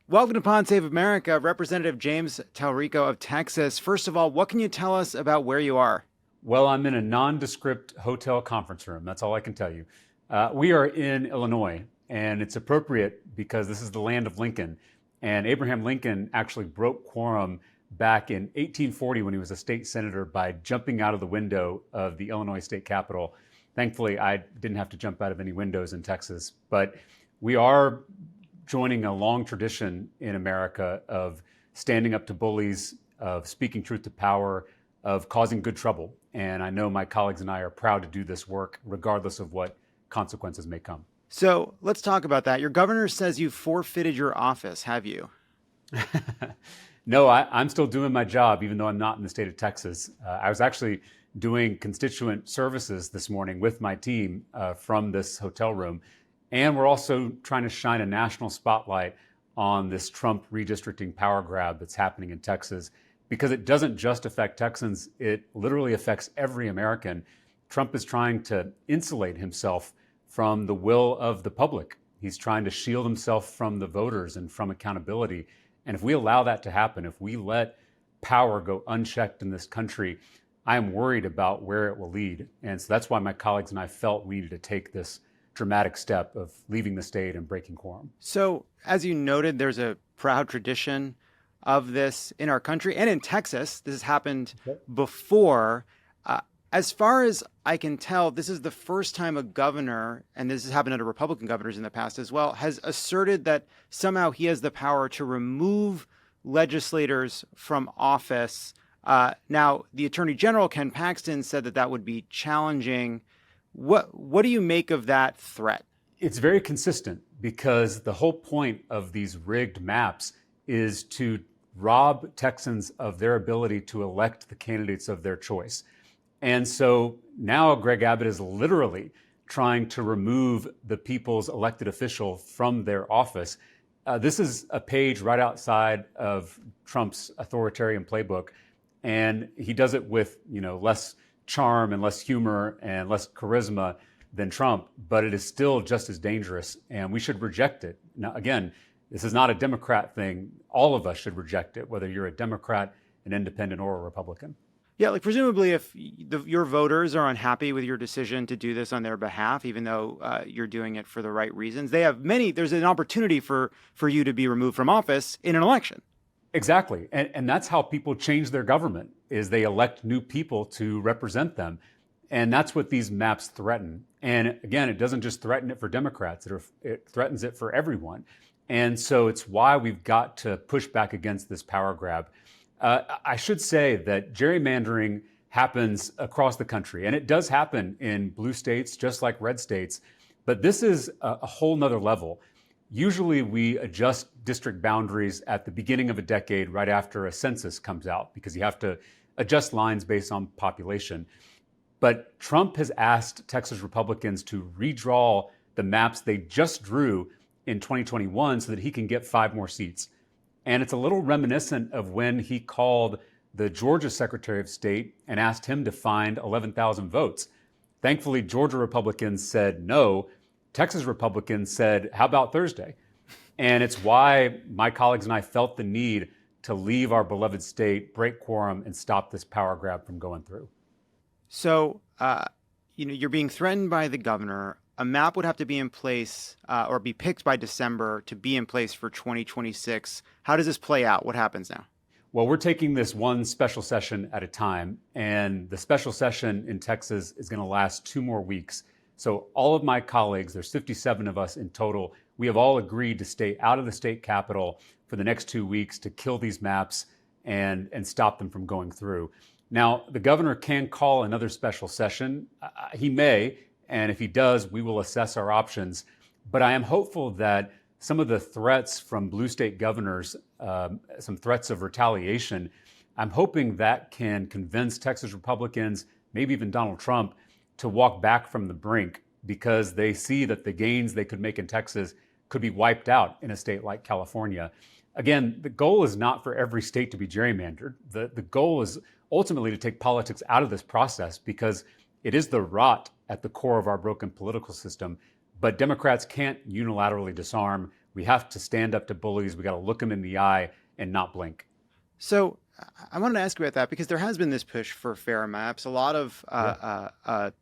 Welcome to Pod Save America, Representative James Talarico of Texas. First of all, what can you tell us about where you are? Well, I'm in a nondescript hotel conference room. That's all I can tell you. We are in Illinois, and it's appropriate because this is the land of Lincoln. And Abraham Lincoln actually broke quorum back in 1840 when he was a state senator by jumping out of the window of the Illinois state capitol. Thankfully, I didn't have to jump out of any windows in Texas. But we are joining a long tradition in America of standing up to bullies, of speaking truth to power, of causing good trouble. And I know my colleagues and I are proud to do this work, regardless of what consequences may come. So let's talk about that. Your governor says you forfeited your office, have you? No, I'm still doing my job, even though I'm not in the state of Texas. I was actually doing constituent services this morning with my team from this hotel room. And we're also trying to shine a national spotlight on this Trump redistricting power grab that's happening in Texas, because it doesn't just affect Texans, it literally affects every American. Trump is trying to insulate himself from the will of the public. He's trying to shield himself from the voters and from accountability. And if we allow that to happen, if we let power go unchecked in this country, I am worried about where it will lead. And so that's why my colleagues and I felt we needed to take this dramatic step of leaving the state and breaking quorum. So, as you noted, there's a proud tradition of this in our country and in Texas. This has happened before. As far as I can tell, this is the first time a governor, and this has happened under Republican governors in the past as well, has asserted that somehow he has the power to remove legislators from office. Now, the Attorney General, Ken Paxton, said that that would be challenging. What do you make of that threat? It's very consistent because the whole point of these rigged maps is to rob Texans of their ability to elect the candidates of their choice. And so now Greg Abbott is literally trying to remove the people's elected official from their office. This is a page right outside of Trump's authoritarian playbook, and he does it with, less charm and less humor and less charisma than Trump, but it is still just as dangerous, and we should reject it. Now, again, this is not a Democrat thing. All of us should reject it, whether you're a Democrat, an independent, or a Republican. Yeah, presumably if your voters are unhappy with your decision to do this on their behalf, even though you're doing it for the right reasons, there's an opportunity for you to be removed from office in an election. Exactly. And that's how people change their government, is they elect new people to represent them. And that's what these maps threaten. And again, it doesn't just threaten it for Democrats, it threatens it for everyone. And so it's why we've got to push back against this power grab. I should say that gerrymandering happens across the country, and it does happen in blue states just like red states, but this is a whole nother level. Usually we adjust district boundaries at the beginning of a decade right after a census comes out, because you have to adjust lines based on population. But Trump has asked Texas Republicans to redraw the maps they just drew in 2021 so that he can get 5 more seats. And it's a little reminiscent of when he called the Georgia Secretary of State and asked him to find 11,000 votes. Thankfully, Georgia Republicans said no. Texas Republicans said, how about Thursday? And it's why my colleagues and I felt the need to leave our beloved state, break quorum, and stop this power grab from going through. So, you're being threatened by the governor. A map would have to be in place or be picked by December to be in place for 2026. How does this play out? What happens now? Well, we're taking this one special session at a time, and the special session in Texas is going to last 2 more weeks. So all of my colleagues, there's 57 of us in total, we have all agreed to stay out of the state capitol for the next 2 weeks to kill these maps and stop them from going through. Now, the governor can call another special session. He may. And if he does, we will assess our options. But I am hopeful that some of the threats from blue state governors, some threats of retaliation, I'm hoping that can convince Texas Republicans, maybe even Donald Trump, to walk back from the brink, because they see that the gains they could make in Texas could be wiped out in a state like California. Again, the goal is not for every state to be gerrymandered. The goal is ultimately to take politics out of this process, because it is the rot at the core of our broken political system. But Democrats can't unilaterally disarm We have to stand up to bullies. We got to look them in the eye and not blink. So I wanted to ask you about that because there has been this push for fair maps. A lot of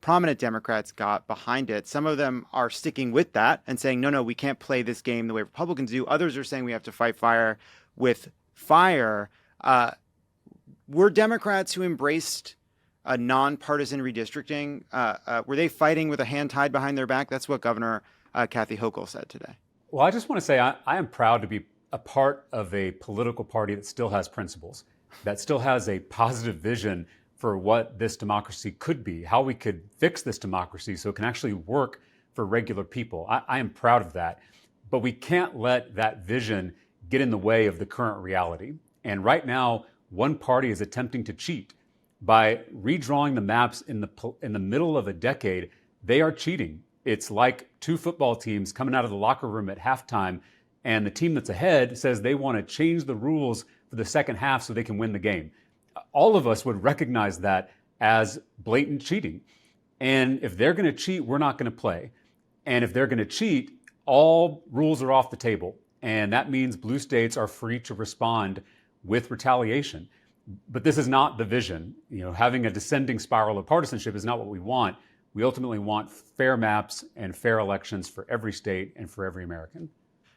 prominent Democrats got behind it. Some of them are sticking with that and saying, no, we can't play this game the way Republicans do. Others are saying we have to fight fire with fire. Were Democrats who embraced a nonpartisan redistricting, were they fighting with a hand tied behind their back? That's what Governor Kathy Hochul said today. Well, I just want to say I am proud to be a part of a political party that still has principles, that still has a positive vision for what this democracy could be, how we could fix this democracy so it can actually work for regular people. I am proud of that. But we can't let that vision get in the way of the current reality. And right now, one party is attempting to cheat. By redrawing the maps in the middle of a decade, they are cheating. It's like two football teams coming out of the locker room at halftime, and the team that's ahead says they want to change the rules for the second half so they can win the game. All of us would recognize that as blatant cheating. And if they're going to cheat, we're not going to play. And if they're going to cheat, all rules are off the table. And that means blue states are free to respond with retaliation. But this is not the vision. Having a descending spiral of partisanship is not what we want. We ultimately want fair maps and fair elections for every state and for every American.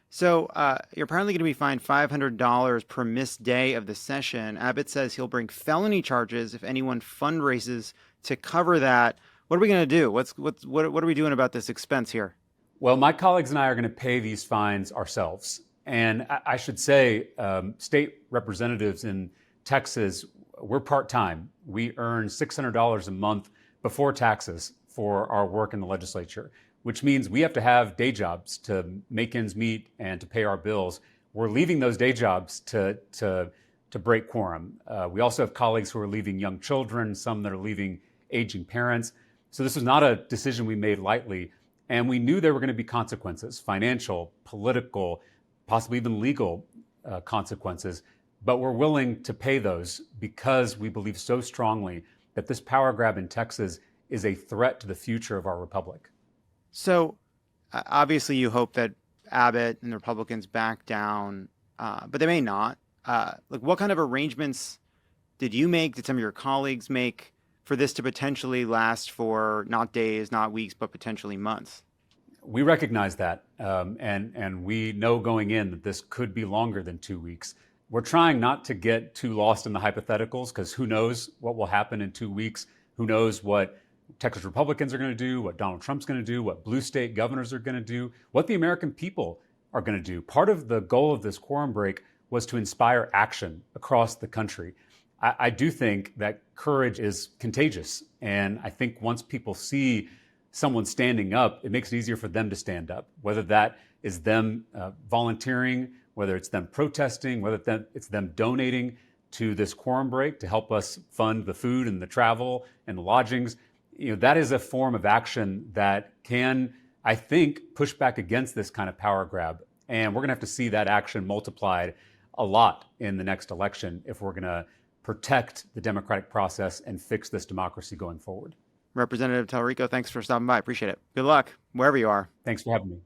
So you're apparently going to be fined $500 per missed day of the session. Abbott says he'll bring felony charges if anyone fundraises to cover that. What are we going to do? What are we doing about this expense here? Well, my colleagues and I are going to pay these fines ourselves. And I should say, state representatives in Texas, we're part-time. We earn $600 a month before taxes for our work in the legislature, which means we have to have day jobs to make ends meet and to pay our bills. We're leaving those day jobs to break quorum. We also have colleagues who are leaving young children, some that are leaving aging parents. So this was not a decision we made lightly. And we knew there were going to be consequences, financial, political, possibly even legal consequences. But we're willing to pay those because we believe so strongly that this power grab in Texas is a threat to the future of our republic. So obviously you hope that Abbott and the Republicans back down, but they may not. What kind of arrangements did you make, did some of your colleagues make for this to potentially last for not days, not weeks, but potentially months? We recognize that, and we know going in that this could be longer than 2 weeks. We're trying not to get too lost in the hypotheticals because who knows what will happen in 2 weeks? Who knows what Texas Republicans are going to do, what Donald Trump's going to do, what blue state governors are going to do, what the American people are going to do. Part of the goal of this quorum break was to inspire action across the country. I do think that courage is contagious. And I think once people see someone standing up, it makes it easier for them to stand up, whether that is them volunteering, whether it's them protesting, whether it's them donating to this quorum break to help us fund the food and the travel and the lodgings. That is a form of action that can, I think, push back against this kind of power grab. And we're going to have to see that action multiplied a lot in the next election if we're going to protect the democratic process and fix this democracy going forward. Representative Talarico, thanks for stopping by. Appreciate it. Good luck wherever you are. Thanks for having me.